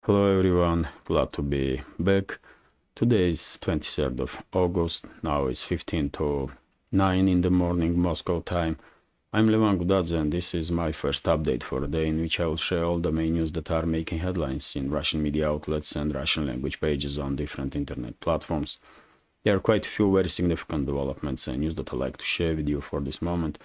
Hello everyone, glad to be back. Today is 23rd of August, now it's 15 to 9 in the morning Moscow time. I'm Levan Gudadze and this is my first update for the day in which I will share all the main news that are making headlines in Russian media outlets and Russian language pages on different internet platforms. There are quite a few very significant developments and news that I'd like to share with you for this moment.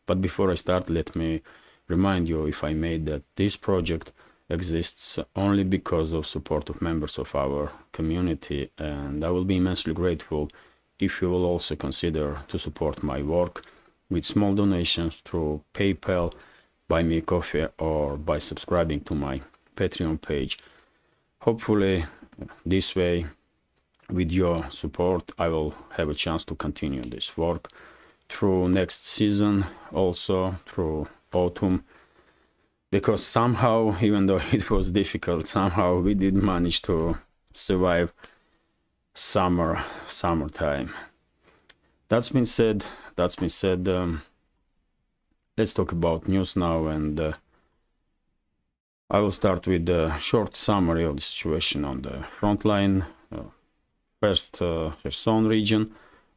But before I start, let me remind you, if I may, that this project exists only because of support of members of our community, and I will be immensely grateful if you will also consider to support my work with small donations through PayPal, Buy Me a Coffee, or by subscribing to my Patreon page. Hopefully this way, with your support, I will have a chance to continue this work through next season, also through autumn, because somehow, even though it was difficult, somehow we did manage to survive summertime. That's been said, let's talk about news now, and I will start with a short summary of the situation on the front line. First, Kherson region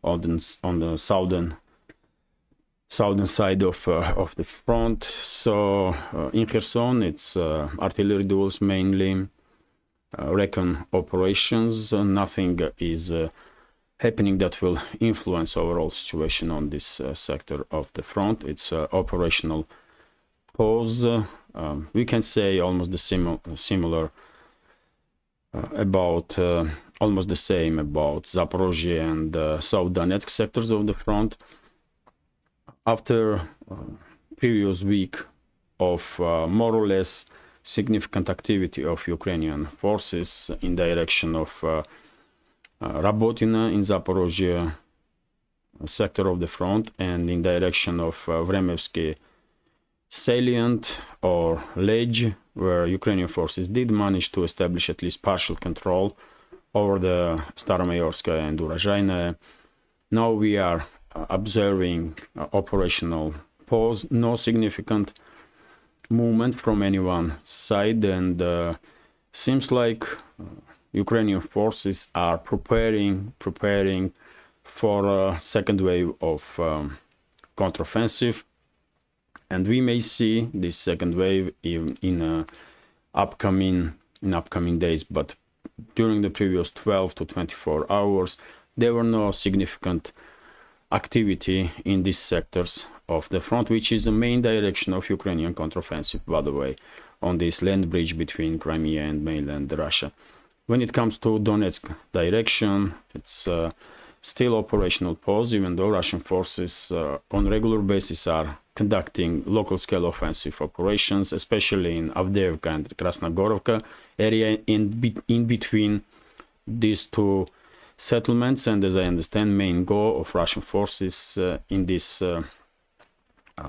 on the southern side of the front. So in Kherson, it's artillery duels mainly, recon operations. Nothing is happening that will influence overall situation on this sector of the front. It's operational pause. We can say almost the similar about almost the same about Zaporozhye and South Donetsk sectors of the front. After previous week of more or less significant activity of Ukrainian forces in direction of Rabotina in Zaporozhye sector of the front and in direction of Vremevsky salient or ledge, where Ukrainian forces did manage to establish at least partial control over the Staromayorskaya and Urozhaynaya. Now we are observing operational pause, no significant movement from any one side, and seems like Ukrainian forces are preparing for a second wave of counteroffensive, and we may see this second wave in upcoming days. But during the previous 12 to 24 hours, there were no significant activity in these sectors of the front, which is the main direction of Ukrainian counteroffensive, by the way, on this land bridge between Crimea and mainland Russia. When it comes to Donetsk direction, it's still operational pause, even though Russian forces on regular basis are conducting local scale offensive operations, especially in Avdiivka and Krasnogorovka area in between these two settlements. And as I understand, main goal of Russian forces in this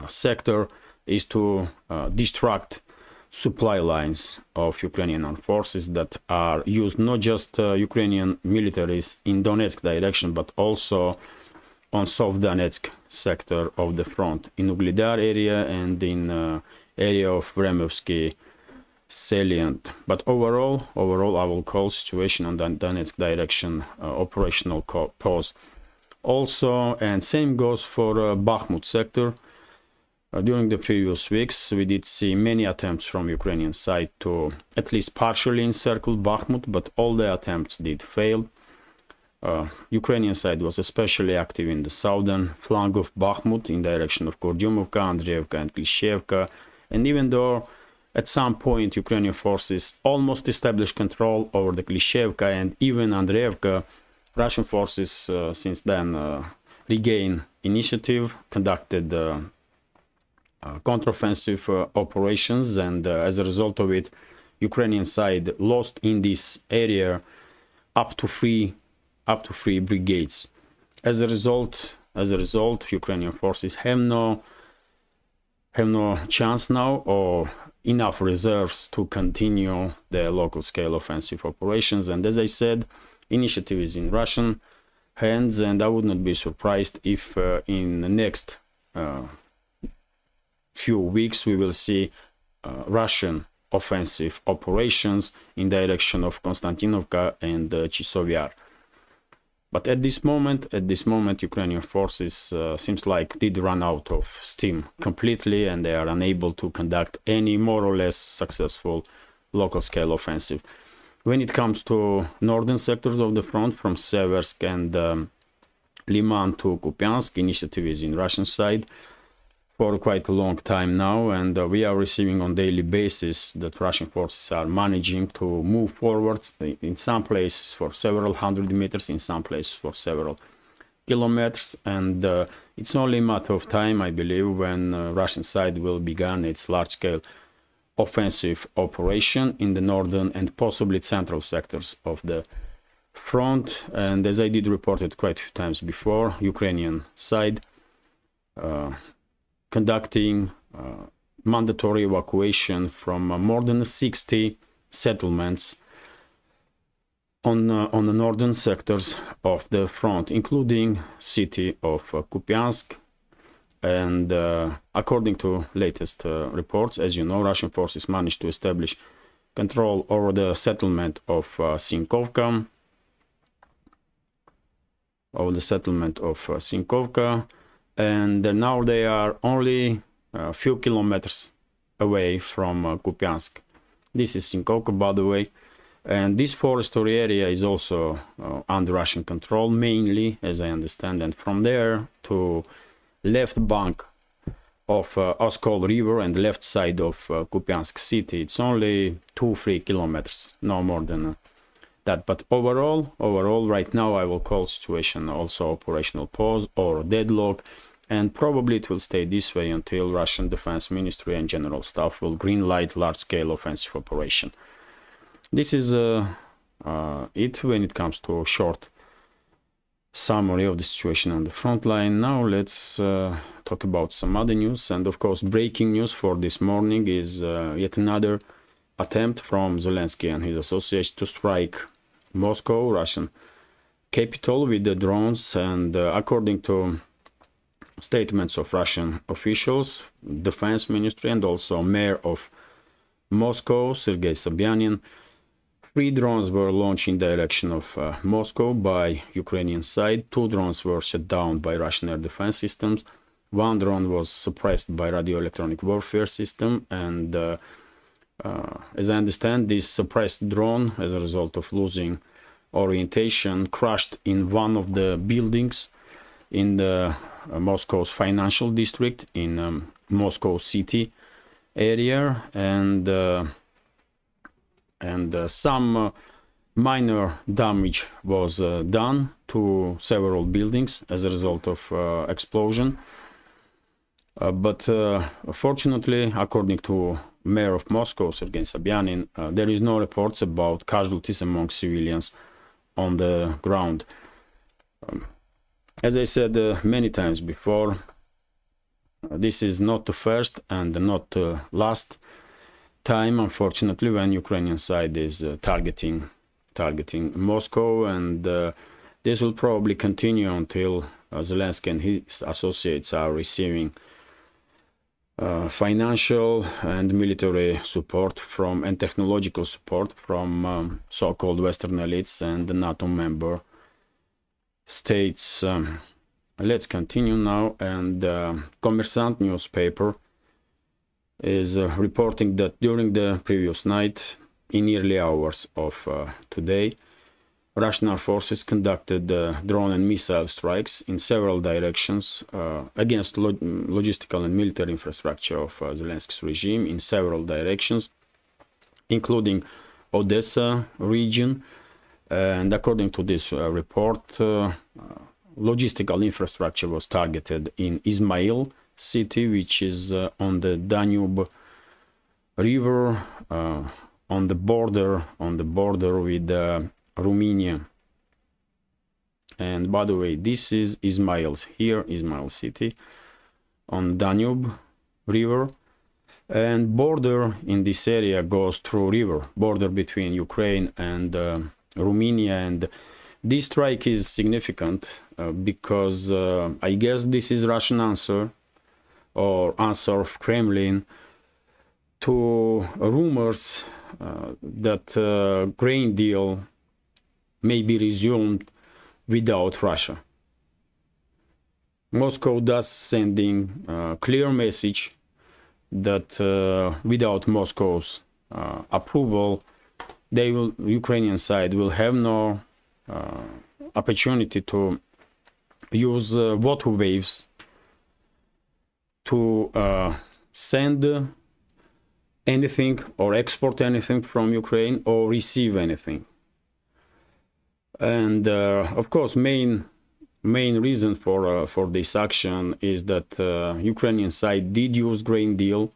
sector is to distract supply lines of Ukrainian armed forces that are used not just Ukrainian militaries in Donetsk direction, but also on South Donetsk sector of the front, in Ugledar area and in area of Vremevsky salient. But overall I will call situation on the Donetsk direction operational pause. Also, and same goes for Bakhmut sector. During the previous weeks, we did see many attempts from Ukrainian side to at least partially encircle Bakhmut, but all the attempts did fail. Ukrainian side was especially active in the southern flank of Bakhmut in direction of Kurdyumovka, Andreevka and Klishchevka, and even though at some point Ukrainian forces almost established control over the Klishchevka and even Andreevka, Russian forces since then regained initiative, conducted counteroffensive operations, and as a result of it, Ukrainian side lost in this area up to three brigades. As a result, Ukrainian forces have no chance now or enough reserves to continue the local scale offensive operations. And as I said, initiative is in Russian hands, and I would not be surprised if in the next few weeks we will see Russian offensive operations in direction of Konstantinovka and Chisov Yar. But at this moment, Ukrainian forces seems like did run out of steam completely, and they are unable to conduct any more or less successful local scale offensive. When it comes to northern sectors of the front, from Seversk and Liman to Kupiansk, initiative is in Russian side for quite a long time now, and we are receiving on daily basis that Russian forces are managing to move forwards in some places for several hundred meters, in some places for several kilometers, and it's only a matter of time, I believe, when Russian side will begin its large-scale offensive operation in the northern and possibly central sectors of the front. And as I did report it quite a few times before, Ukrainian side conducting mandatory evacuation from more than 60 settlements on the northern sectors of the front, including city of Kupiansk. And according to latest reports, as you know, Russian forces managed to establish control over the settlement of Sinkovka, and now they are only a few kilometers away from Kupiansk. This is Sinkovka, by the way, and this forestry area is also under Russian control, mainly, as I understand, and from there to left bank of Oskol River and left side of Kupiansk city, it's only 2-3 kilometers, no more than that. But overall, right now I will call situation also operational pause or deadlock, and probably it will stay this way until Russian Defense Ministry and General Staff will green light large-scale offensive operation. This is it when it comes to a short summary of the situation on the front line. Now let's talk about some other news, and of course breaking news for this morning is yet another attempt from Zelensky and his associates to strike Moscow, Russian capital, with the drones. And according to statements of Russian officials, Defense Ministry, and also Mayor of Moscow, Sergei Sobyanin, 3 drones were launched in direction of Moscow by Ukrainian side. 2 drones were shot down by Russian air defense systems. 1 drone was suppressed by radio electronic warfare system, and as I understand, this suppressed drone, as a result of losing orientation, crashed in one of the buildings in the Moscow's financial district in Moscow city area, and some minor damage was done to several buildings as a result of explosion. But fortunately, according to Mayor of Moscow, Sergei Sobyanin, there is no reports about casualties among civilians on the ground. As I said many times before, this is not the first and not the last time, unfortunately, when Ukrainian side is targeting Moscow, and this will probably continue until Zelensky and his associates are receiving financial and military support from and technological support from so-called Western elites and the NATO member states. Let's continue now, and Kommersant newspaper is reporting that during the previous night, in early hours of today, Russian armed forces conducted drone and missile strikes in several directions against logistical and military infrastructure of Zelensky's regime in several directions, including Odessa region. And according to this report, logistical infrastructure was targeted in Izmail city, which is on the Danube River, on the border with Romania. And by the way, this is Izmail city on Danube River, and border in this area goes through river, border between Ukraine and Romania. And this strike is significant because I guess this is Russian answer, or answer of Kremlin, to rumors that grain deal may be resumed without Russia. Moscow thus sending a clear message that without Moscow's approval, Ukrainian side will have no opportunity to use water waves to send anything or export anything from Ukraine or receive anything. And of course, main reason for this action is that Ukrainian side did use grain deal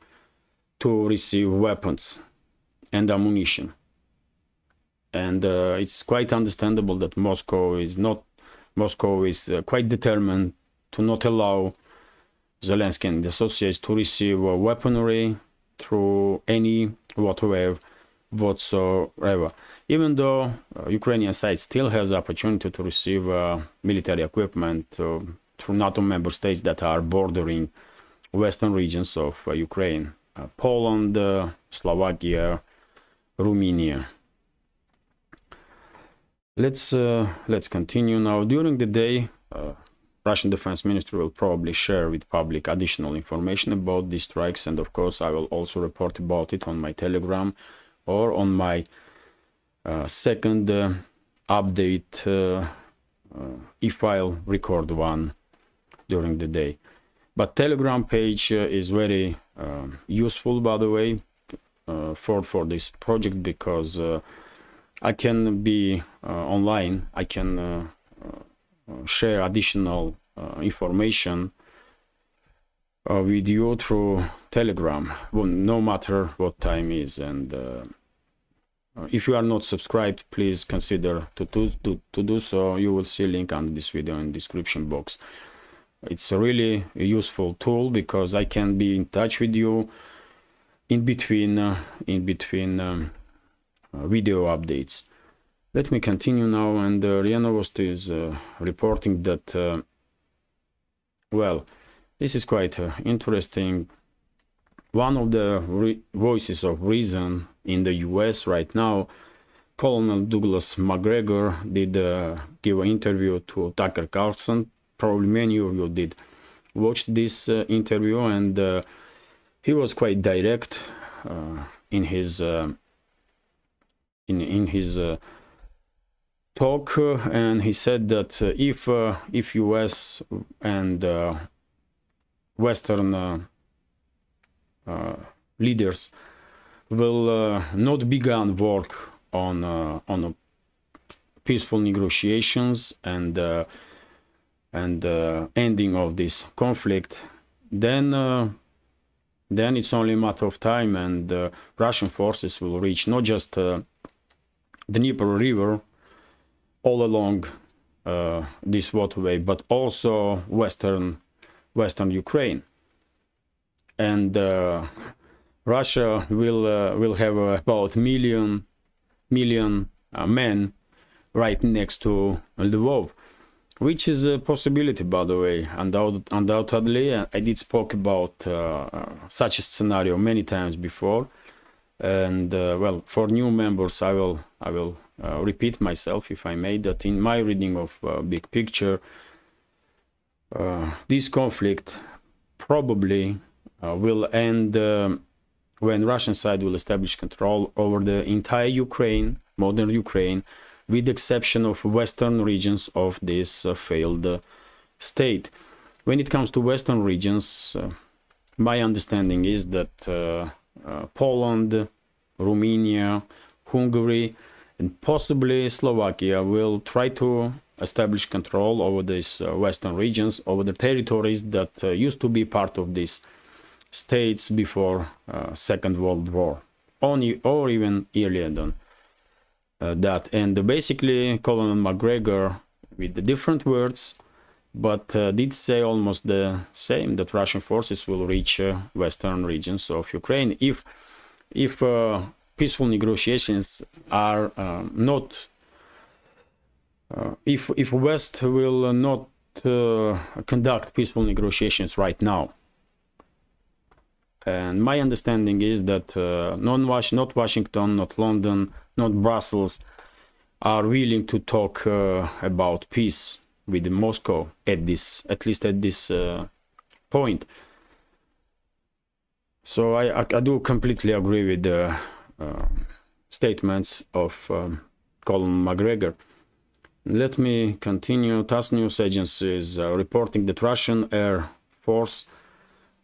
to receive weapons and ammunition. And it's quite understandable that Moscow is quite determined to not allow Zelensky and the associates to receive weaponry through any waterway whatsoever. Even though Ukrainian side still has the opportunity to receive military equipment through NATO member states that are bordering western regions of Ukraine, Poland, Slovakia, Romania. Let's continue now. During the day, Russian Defense Ministry will probably share with public additional information about these strikes, and of course I will also report about it on my Telegram or on my second update if I'll record one during the day. But Telegram page is very useful, by the way, for this project, because I can be online. I can share additional information with you through Telegram, no matter what time is. And if you are not subscribed, please consider to do so. You will see a link under this video in the description box. It's a really useful tool because I can be in touch with you in between video updates. Let me continue now, and RIA Novosti is reporting that well, this is quite interesting. One of the voices of reason in the US right now, Colonel Douglas McGregor, did give an interview to Tucker Carlson. Probably many of you did watch this interview, and he was quite direct in his talk, and he said that if US and Western leaders will not begin work on peaceful negotiations and ending of this conflict, then it's only a matter of time, and Russian forces will reach not just the Dnieper River all along this waterway, but also western Ukraine, and Russia will have about million men right next to Lvov, which is a possibility, by the way. Undoubtedly, I did spoke about such a scenario many times before, and well, for new members, I will repeat myself, if I may, that in my reading of big picture, this conflict probably will end when Russian side will establish control over the entire Ukraine, modern Ukraine, with the exception of western regions of this failed state. When it comes to western regions, my understanding is that Poland, Romania, Hungary, and possibly Slovakia will try to establish control over these western regions, over the territories that used to be part of these states before Second World War, or even earlier than that. And basically, Colonel McGregor, with the different words, but did say almost the same, that Russian forces will reach western regions of Ukraine if peaceful negotiations are not, if West will not conduct peaceful negotiations right now. And my understanding is that not Washington, not London, not Brussels are willing to talk about peace with Moscow at least at this point. So I do completely agree with the statements of Colin McGregor. Let me continue. TASS news agency is reporting that Russian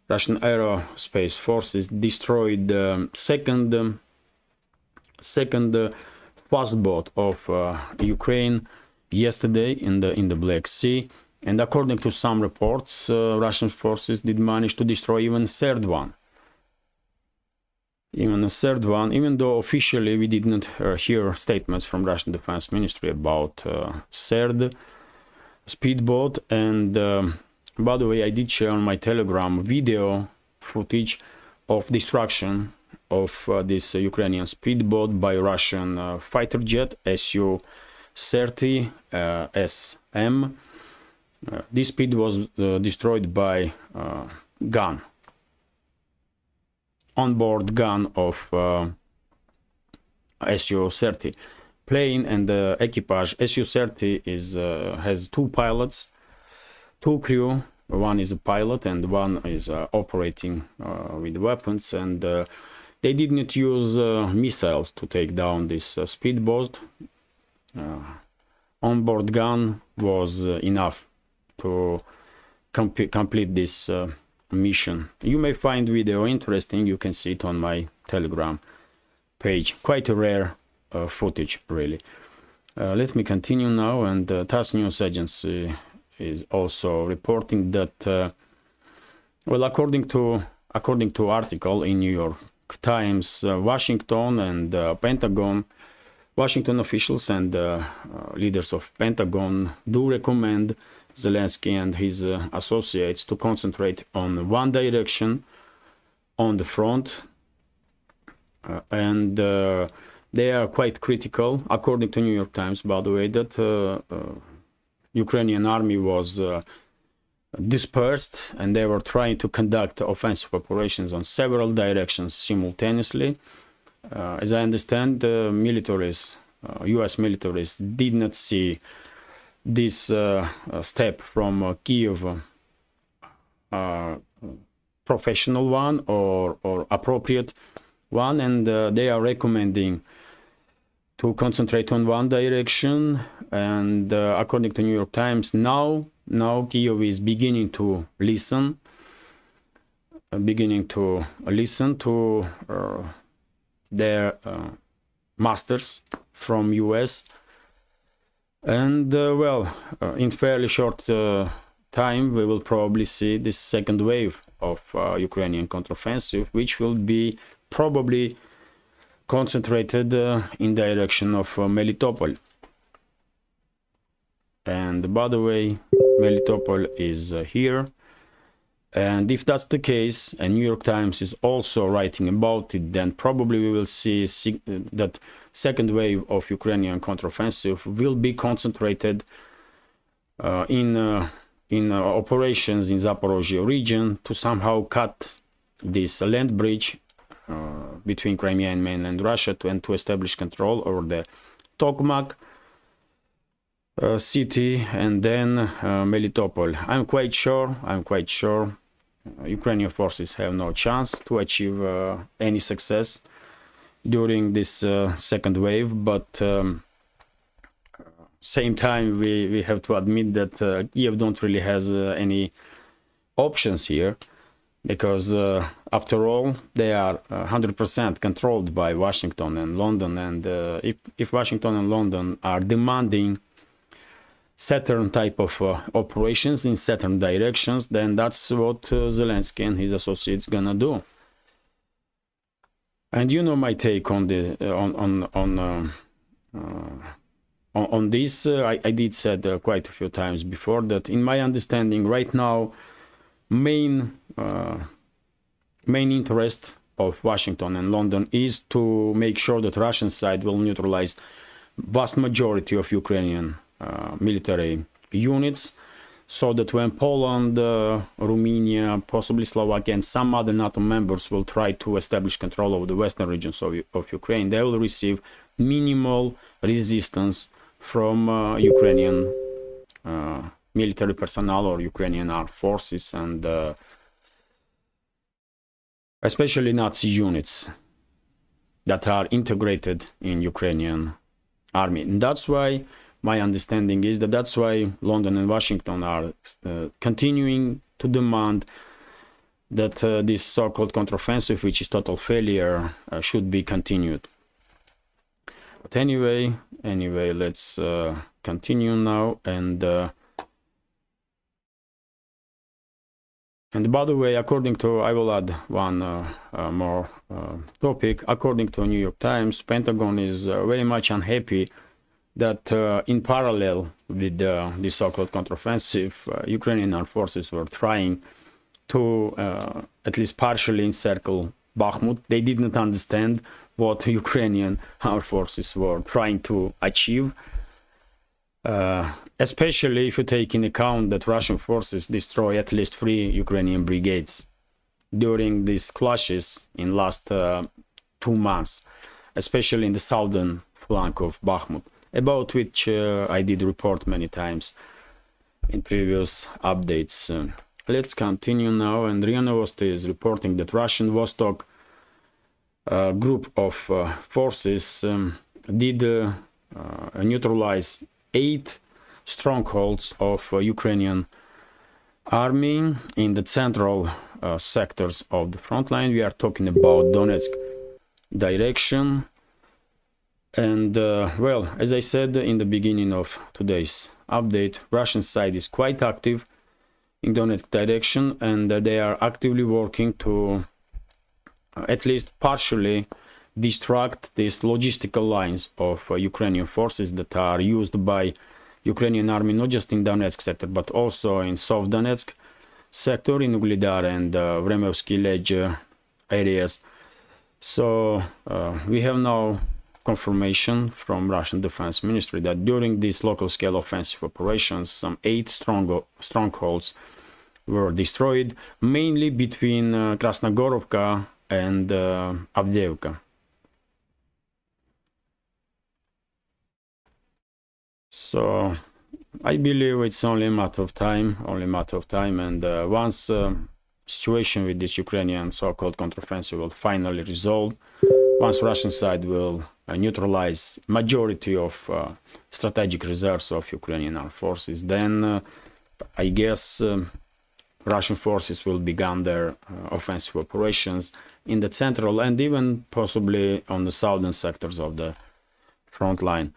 aerospace forces destroyed the second fast boat of Ukraine yesterday in the Black Sea, and according to some reports, Russian forces did manage to destroy even a third one. Even though officially we did not hear statements from Russian Defense Ministry about third speedboat. And by the way, I did share on my Telegram video footage of destruction of this Ukrainian speedboat by Russian fighter jet Su-30 SM. This speed was destroyed by onboard gun of Su-30 plane, and the equipage. Su-30 has two pilots, two crew. One is a pilot and one is operating with weapons, and they did not use missiles to take down this speedboat. Onboard gun was enough to complete this mission. You may find video interesting. You can see it on my Telegram page. Quite a rare footage, really. Let me continue now. And TASS news agency is also reporting that, well, according to article in New York Times, Washington and Washington officials and leaders of Pentagon do recommend Zelensky and his associates to concentrate on one direction on the front, and they are quite critical, according to New York Times, by the way, that Ukrainian army was dispersed and they were trying to conduct offensive operations on several directions simultaneously. As I understand, US militaries did not see this step from Kiev professional one or appropriate one, and they are recommending to concentrate on one direction. And according to New York Times, now Kiev is beginning to listen to their masters from US. And well, in fairly short time, we will probably see this second wave of Ukrainian counteroffensive, which will be probably concentrated in direction of Melitopol. And by the way, Melitopol is here. And if that's the case, and New York Times is also writing about it, then probably we will see that second wave of Ukrainian counteroffensive will be concentrated in operations in Zaporozhye region to somehow cut this land bridge between Crimea and mainland Russia and to establish control over the Tokmak city, and then Melitopol. I'm quite sure Ukrainian forces have no chance to achieve any success during this second wave, but same time we have to admit that Kiev don't really has any options here, because after all they are 100% controlled by Washington and London, and if Washington and London are demanding certain type of operations in certain directions, then that's what Zelensky and his associates gonna do. And you know my take on the on this. I did said quite a few times before that in my understanding right now, main interest of Washington and London is to make sure that Russian side will neutralize vast majority of Ukrainian military units, so that when Poland, Romania, possibly Slovakia, and some other NATO members will try to establish control over the western regions of Ukraine, they will receive minimal resistance from Ukrainian military personnel or Ukrainian armed forces, and especially Nazi units that are integrated in Ukrainian army. And that's why my understanding is that that's why London and Washington are continuing to demand that this so-called counteroffensive, which is total failure, should be continued. But anyway, let's continue now. And by the way, according to, I will add one more topic. According to New York Times, Pentagon is very much unhappy that in parallel with the so-called counteroffensive, Ukrainian armed forces were trying to at least partially encircle Bakhmut. They did not understand what Ukrainian armed forces were trying to achieve, especially if you take in account that Russian forces destroy at least 3 Ukrainian brigades during these clashes in last 2 months, especially in the southern flank of Bakhmut, about which I did report many times in previous updates. Let's continue now, and RIA Novosti is reporting that Russian Vostok group of forces did neutralize 8 strongholds of Ukrainian army in the central sectors of the front line. We are talking about Donetsk direction. And well, as I said in the beginning of today's update, Russian side is quite active in Donetsk direction, and they are actively working to at least partially distract these logistical lines of Ukrainian forces that are used by Ukrainian army, not just in Donetsk sector, but also in South Donetsk sector, in Ugledar and Vremevsky Ledge areas. So we have now confirmation from Russian Defense Ministry that during these local scale offensive operations, some 8 strongholds were destroyed, mainly between Krasnogorovka and Avdiivka. So I believe it's only a matter of time, and once situation with this Ukrainian so-called counteroffensive will finally resolve, once Russian side will neutralize majority of strategic reserves of Ukrainian armed forces, then I guess Russian forces will begin their offensive operations in the central and even possibly on the southern sectors of the front line.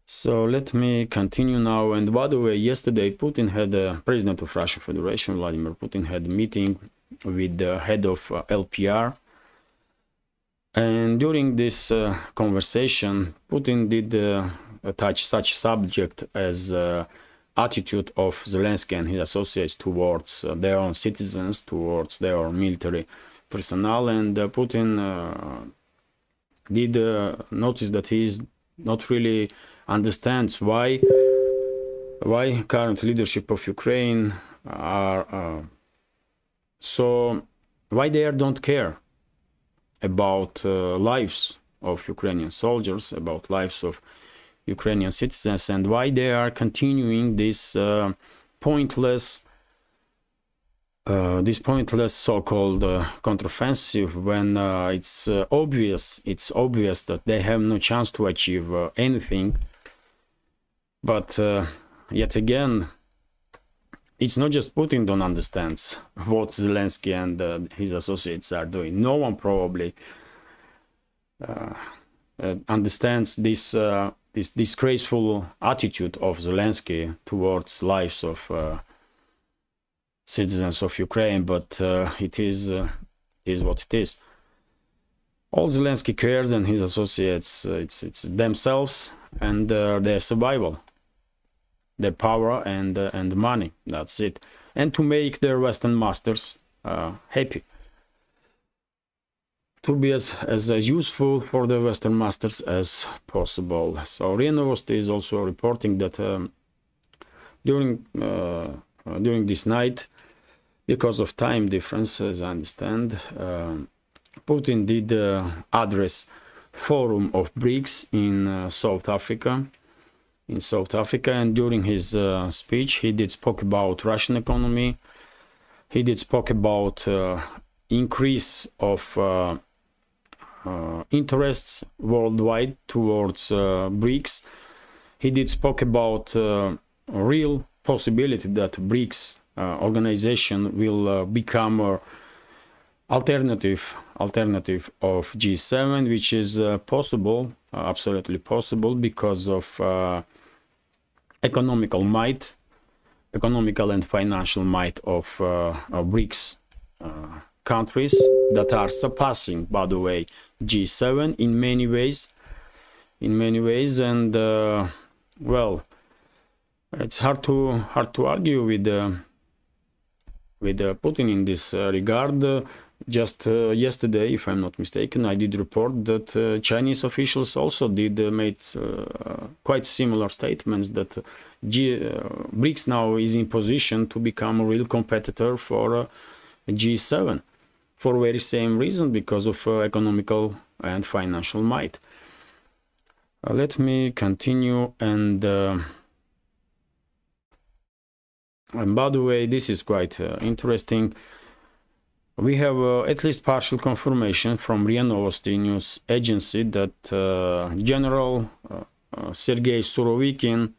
So let me continue now. And by the way, yesterday Putin had, President of Russian Federation, Vladimir Putin, had a meeting with the head of LPR. And during this conversation, Putin did touch such a subject as attitude of Zelensky and his associates towards their own citizens, towards their military personnel. And Putin did notice that he is not really understands why current leadership of Ukraine are why they don't care about lives of Ukrainian soldiers, about lives of Ukrainian citizens, and why they are continuing this pointless so-called counteroffensive when it's obvious that they have no chance to achieve anything. But yet again, it's not just Putin don't understands what Zelensky and his associates are doing. No one probably understands this this disgraceful attitude of Zelensky towards lives of citizens of Ukraine. But it is what it is. All Zelensky cares and his associates, it's themselves and their survival, their power and money. That's it. And to make their Western masters happy, to be as useful for the Western masters as possible. So RIA Novosti is also reporting that during during this night, because of time differences, I understand, Putin did address forum of BRICS in South Africa. And during his speech, he did spoke about Russian economy. He did spoke about increase of interests worldwide towards BRICS. He did spoke about real possibility that BRICS organization will become a alternative of G7, which is possible, absolutely possible, because of economical and financial might of BRICS countries that are surpassing, by the way, G7 in many ways. And well, it's hard to argue with Putin in this regard. Just yesterday, if I'm not mistaken, I did report that Chinese officials also did made quite similar statements that BRICS now is in position to become a real competitor for G7 for very same reason, because of economical and financial might. Let me continue, and by the way, this is quite interesting. We have at least partial confirmation from RIA Novosti news agency that General Sergei Surovikin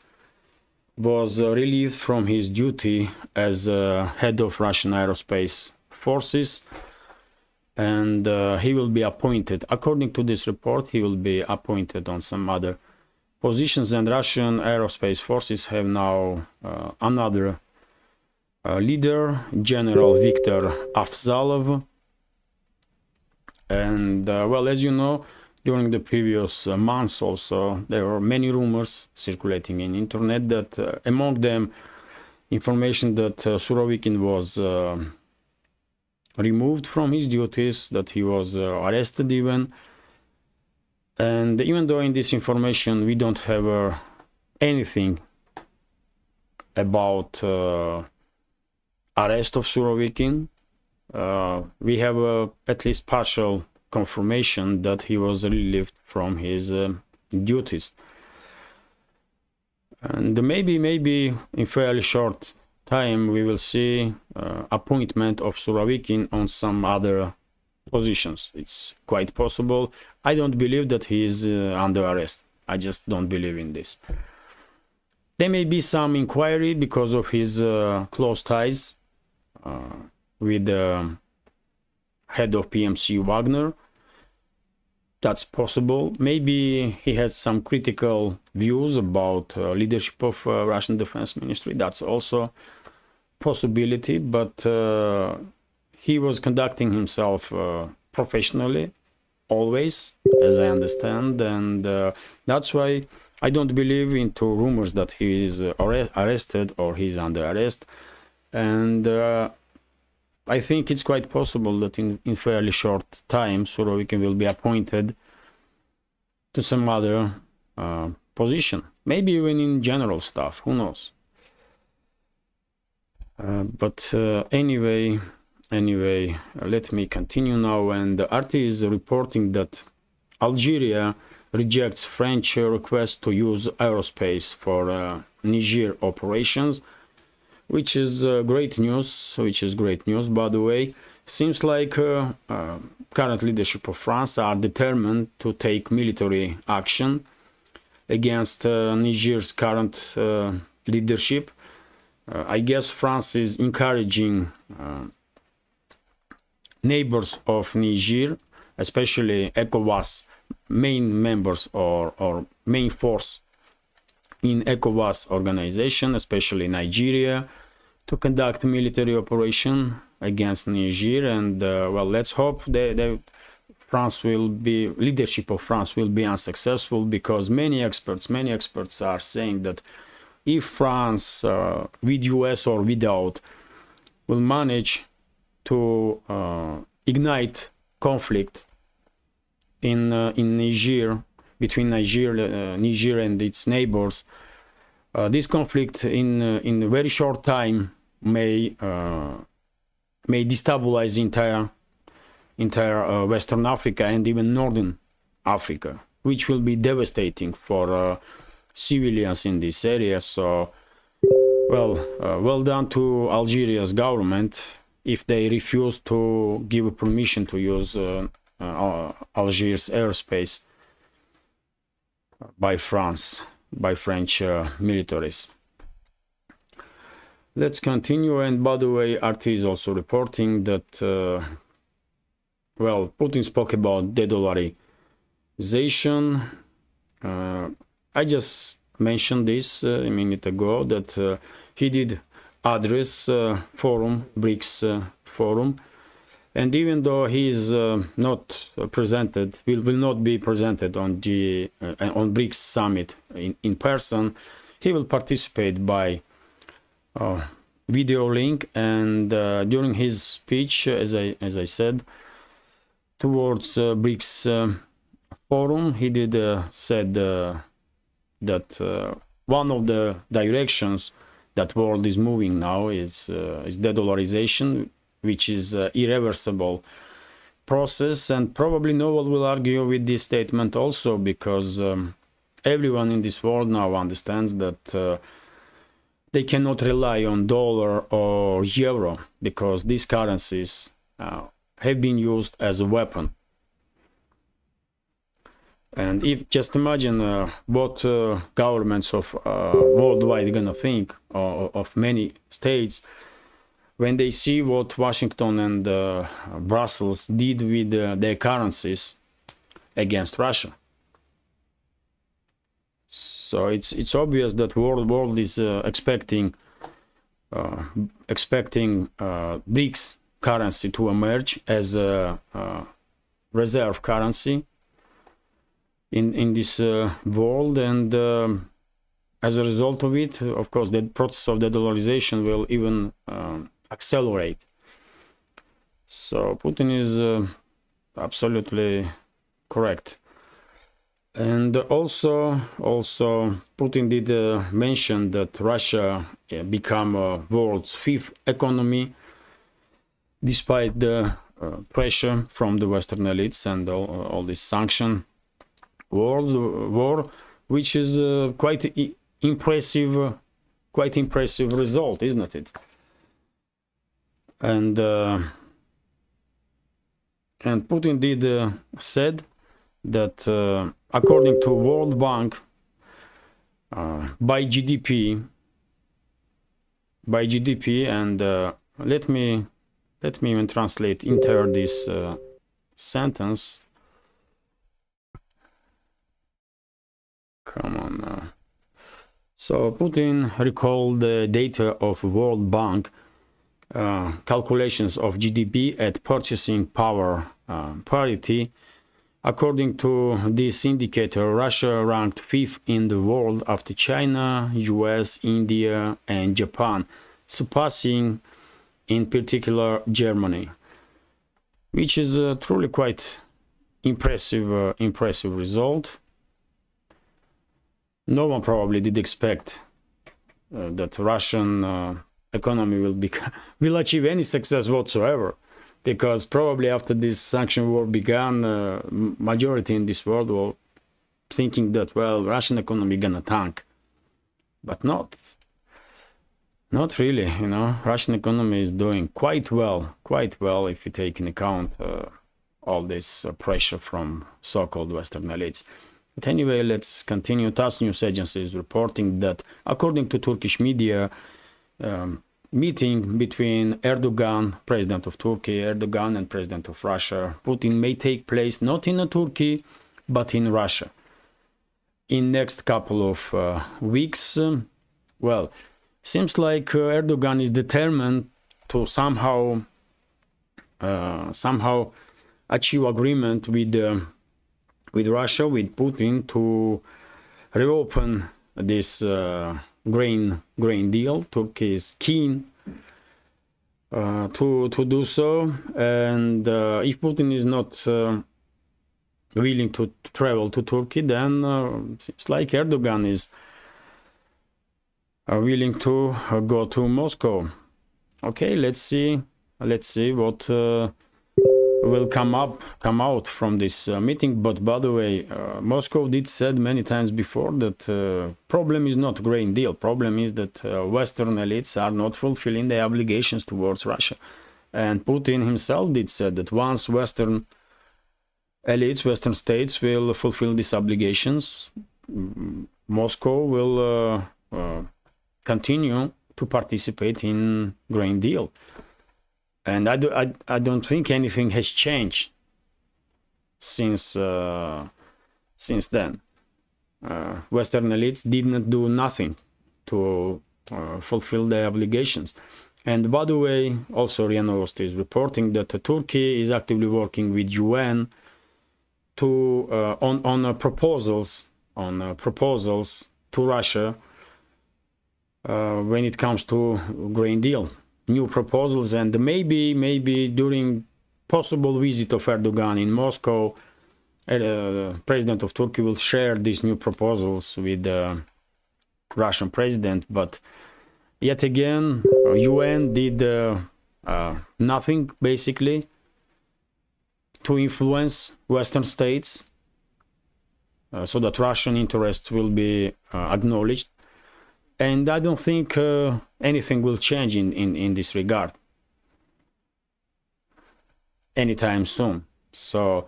was relieved from his duty as head of Russian aerospace forces, and he will be appointed, according to this report, he will be appointed on some other positions. And Russian aerospace forces have now another leader, General Viktor Afzalov. And well, as you know, during the previous months also there were many rumors circulating in internet that among them information that Surovikin was removed from his duties, that he was arrested even. And even though in this information we don't have anything about arrest of Surovikin, we have at least partial confirmation that he was relieved from his duties. And maybe in fairly short time we will see appointment of Surovikin on some other positions. It's quite possible. I don't believe that he is under arrest. I just don't believe in this. There may be some inquiry because of his close ties with the head of PMC Wagner. That's possible. Maybe he has some critical views about leadership of Russian Defense Ministry. That's also possibility, but he was conducting himself professionally always, as I understand, and that's why I don't believe into rumors that he is arrested or he's under arrest. And I think it's quite possible that in fairly short time Surovikin will be appointed to some other position, maybe even in general staff, who knows. But anyway, let me continue now. And the RT is reporting that Algeria rejects French request to use aerospace for Niger operations, which is great news. By the way, seems like current leadership of France are determined to take military action against Niger's current leadership. I guess France is encouraging neighbors of Niger, especially ECOWAS main members or main force in ECOWAS organization, especially Nigeria, to conduct military operation against Niger. And well, let's hope that leadership of France will be unsuccessful, because many experts are saying that if France, with US or without, will manage to ignite conflict in Niger, between Niger and its neighbors, this conflict in a very short time may destabilize entire Western Africa and even Northern Africa, which will be devastating for civilians in this area. So, well done to Algeria's government if they refuse to give permission to use Algiers airspace by France, by French militaries. Let's continue. And by the way, RT is also reporting that Putin spoke about de-dollarization. I just mentioned this a minute ago, that he did address BRICS forum, and even though he is not presented, will not be presented on BRICS summit in person, he will participate by video link. And during his speech, as I said, towards BRICS forum, he did said that one of the directions that world is moving now is de-dollarization, which is irreversible process. And probably no one will argue with this statement also, because everyone in this world now understands that they cannot rely on dollar or euro, because these currencies have been used as a weapon. And if just imagine what governments of worldwide are gonna think of many states when they see what Washington and Brussels did with their currencies against Russia. So it's obvious that world is expecting BRICS currency to emerge as a reserve currency in this world, and as a result of it, of course, the process of de-dollarization will even accelerate. So Putin is absolutely correct. And also Putin did mention that Russia become world's fifth economy, despite the pressure from the Western elites and all this sanction war, which is quite impressive result, isn't it? And Putin did said that according to World Bank, by GDP, and let me even translate entire this sentence. Come on now. So Putin recalled the data of World Bank calculations of GDP at purchasing power parity. According to this indicator, Russia ranked fifth in the world after China, US, India, and Japan, surpassing in particular Germany, which is truly quite impressive result. No one probably did expect that Russian economy will achieve any success whatsoever, because probably after this sanction war began, majority in this world were thinking that, well, Russian economy gonna tank, but not really, you know. Russian economy is doing quite well if you take into account all this pressure from so-called Western elites. But anyway, let's continue. TASS news agency is reporting that according to Turkish media, meeting between Erdogan, president of Turkey, Erdogan and president of Russia, Putin, may take place not in Turkey, but in Russia in next couple of weeks. Well, seems like Erdogan is determined to somehow achieve agreement with Russia, with Putin, to reopen this grain deal. Turkey is keen to do so, and if Putin is not willing to travel to Turkey, then seems like Erdogan is willing to go to Moscow. Okay, let's see what will come out from this meeting. But by the way, Moscow did said many times before that problem is not grain deal. Problem is that Western elites are not fulfilling their obligations towards Russia. And Putin himself did said that once Western elites, Western states will fulfill these obligations, Moscow will continue to participate in grain deal. And I don't think anything has changed since then. Western elites did not do nothing to fulfill their obligations. And by the way, also RIA Novosti is reporting that Turkey is actively working with UN to on proposals to Russia when it comes to grain deal. New proposals, and maybe during possible visit of Erdogan in Moscow, President of Turkey will share these new proposals with the Russian president. But yet again, UN did nothing basically to influence Western states so that Russian interests will be acknowledged. And I don't think anything will change in this regard anytime soon. So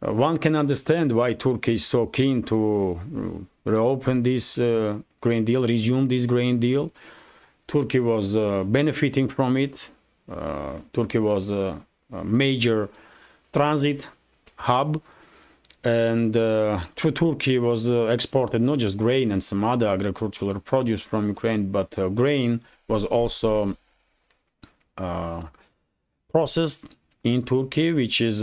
one can understand why Turkey is so keen to reopen this grain deal, resume this grain deal. Turkey was benefiting from it. Turkey was a major transit hub. And through Turkey was exported not just grain and some other agricultural produce from Ukraine, but grain was also processed in Turkey, which is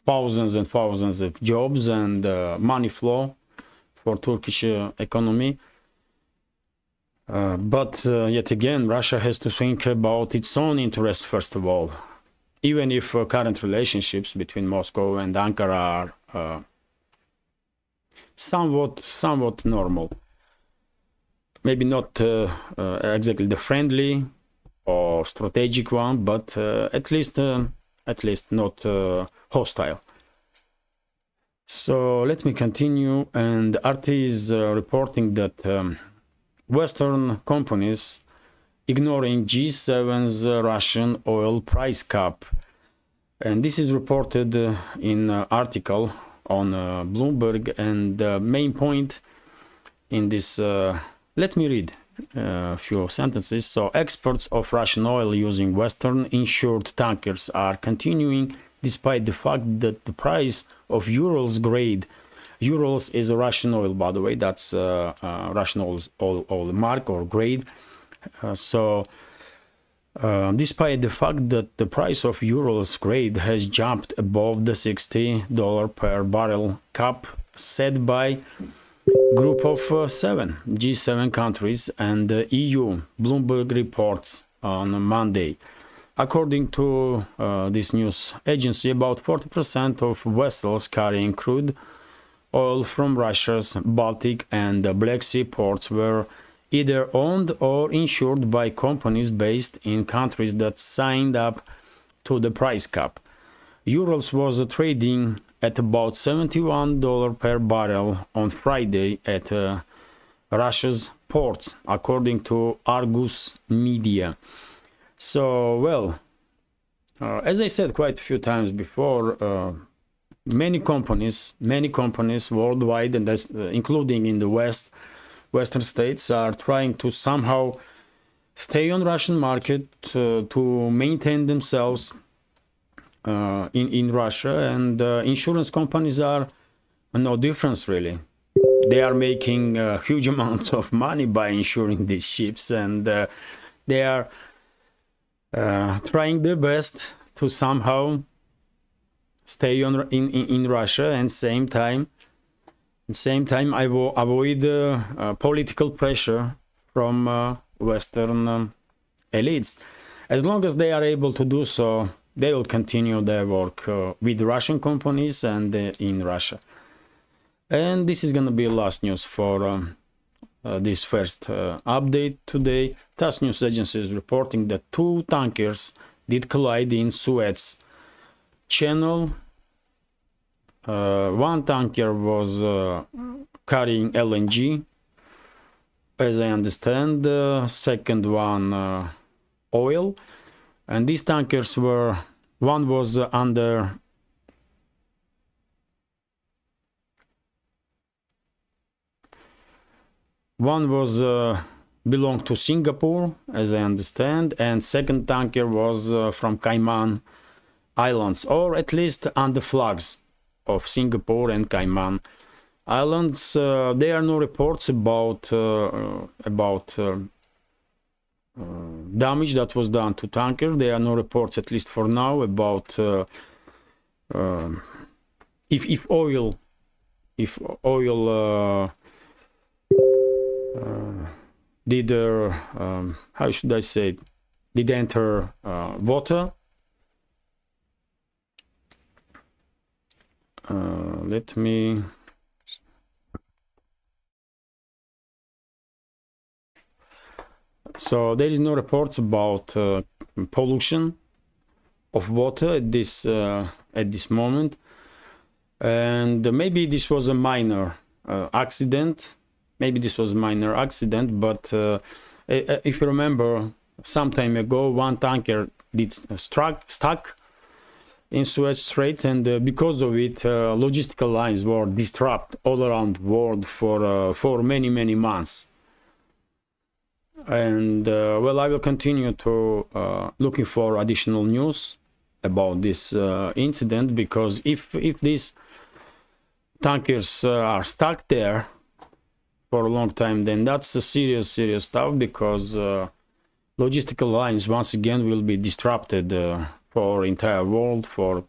thousands and thousands of jobs and money flow for Turkish economy. But yet again, Russia has to think about its own interests first of all. Even if current relationships between Moscow and Ankara are somewhat normal, maybe not exactly the friendly or strategic one, but at least not hostile. So let me continue. And RT is reporting that Western companies ignoring G7's Russian oil price cap. And this is reported in an article on Bloomberg. And the main point in this, let me read a few sentences. So exports of Russian oil using Western insured tankers are continuing despite the fact that the price of Urals grade, Urals is a Russian oil, by the way, that's Russian oil mark or grade. Despite the fact that the price of Urals grade has jumped above the $60 per barrel cap set by group of G7 countries and the EU, Bloomberg reports on Monday. According to this news agency, about 40% of vessels carrying crude oil from Russia's Baltic and Black Sea ports were either owned or insured by companies based in countries that signed up to the price cap. Urals was trading at about $71 per barrel on Friday at Russia's ports, according to Argus Media. So, well, as I said quite a few times before, many companies worldwide, and that's, including in the Western states, are trying to somehow stay on Russian market to maintain themselves in Russia, and insurance companies are no difference really. They are making huge amounts of money by insuring these ships, and they are trying their best to somehow stay on in Russia, and same time avoid political pressure from Western elites. As long as they are able to do so, they will continue their work with Russian companies and in Russia. And this is going to be last news for this first update today. TASS news agency is reporting that 2 tankers did collide in Suez Channel. One tanker was carrying LNG, as I understand. The second one oil, and these tankers were, one was under belonged to Singapore, as I understand, and second tanker was from Cayman Islands, or at least under flags of Singapore and Cayman Islands. There are no reports about damage that was done to tanker. There are no reports, at least for now, about if oil did how should I say, did enter water. Let me so there is no reports about pollution of water at this moment, and maybe this was a minor accident. Maybe this was a minor accident, but if you remember, some time ago, one tanker did stuck in Suez Straits, and because of it, logistical lines were disrupted all around the world for many months. And well, I will continue to looking for additional news about this incident, because if these tankers are stuck there for a long time, then that's a serious stuff, because logistical lines once again will be disrupted for entire world for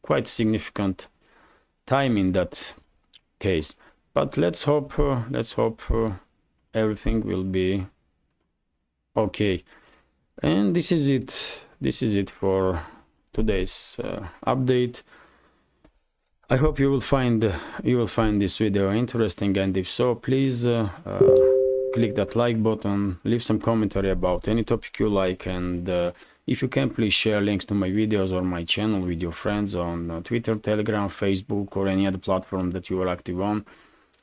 quite significant time in that case. But let's hope everything will be okay. And this is it for today's update. I hope you will find this video interesting, and if so, please click that like button, leave some commentary about any topic you like, and if you can, please share links to my videos or my channel with your friends on Twitter, Telegram, Facebook, or any other platform that you are active on.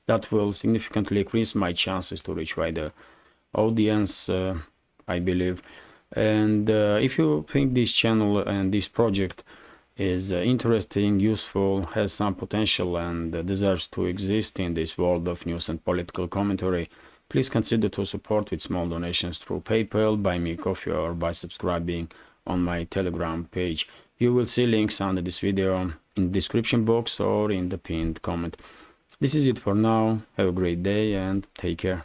That will significantly increase my chances to reach wider audience, I believe. And if you think this channel and this project is interesting, useful, has some potential, and deserves to exist in this world of news and political commentary, please consider to support with small donations through PayPal, Buy Me a Coffee, or by subscribing on my Telegram page. You will see links under this video in the description box or in the pinned comment. This is it for now. Have a great day and take care.